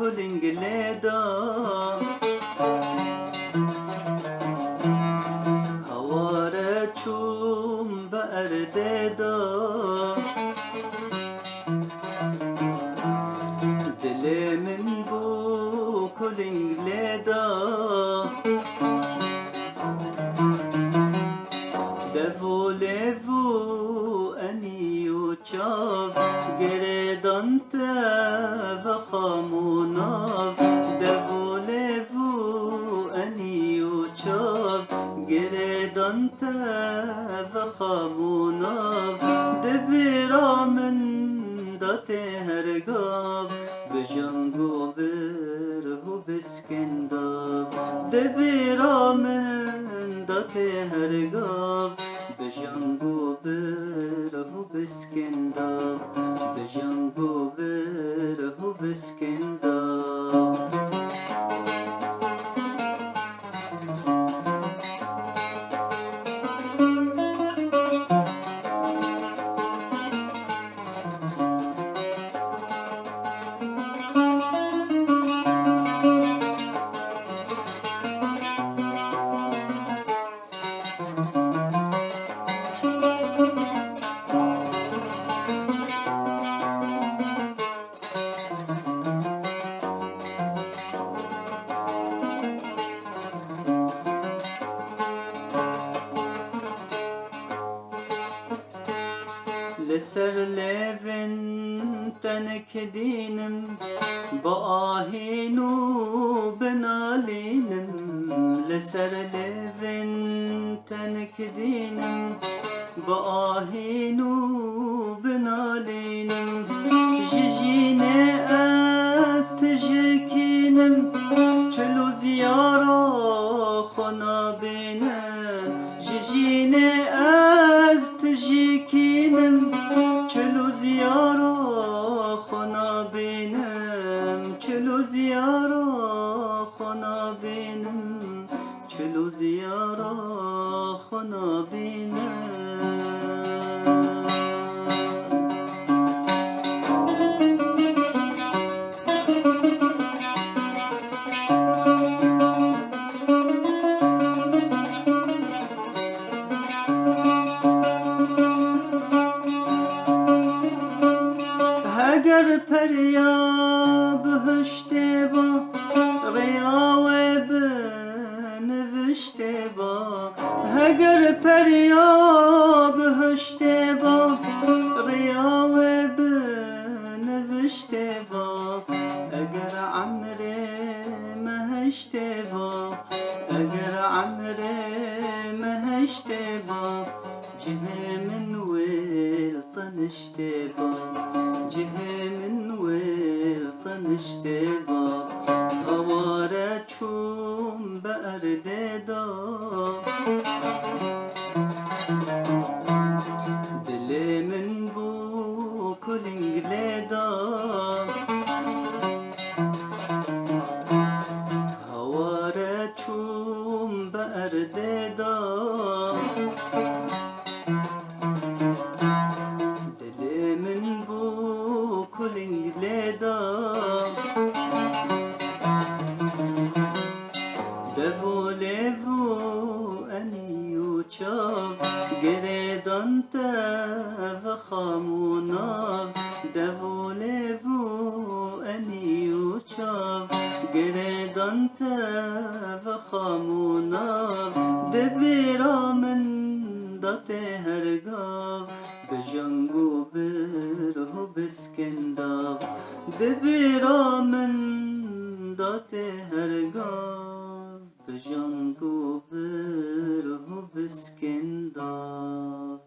کلنگ لیدا هواره چوم به اردیدا دل من بو کلنگ لیدا devolevo ani uçav gerdan te ve xamunav devolevo ani uçav gerdan te ve xamunav debira min da te hergav bejango berhu beskendav debira min da te hergav بجنگو بره بسکندم بجنگو بره بسکندم لسر لevin تنك دينم بآهينو بنالينم لسر لevin تنك دينم بآهينو بنالينم جيجيني استجكينم چلو زيارة خنا بينم جيجيني استجكينم چلو زیارا خنا بینم چلو زیارا خنا بینم چلو زیارا خنا بینم اگر پریا بهشته با ریاوه بنوشته با اگر پریا بهشته با ریاوه بنوشته با اگر عمر مهشته با اگر عمر مهشته با جه من ويل طنشته با جه من ويل طنشته با هواره چوم به اردیدا دل من بو کلنگ لیدا هواره چوم به اردیدا کلنگ لیدا devolevo ani uçav gerdan te ve xamunav devolevo ani uçav gerdan te ve xamunav debira min da te hergav bejango berhu beskendav debira min da te hergav bejango berhu beskendav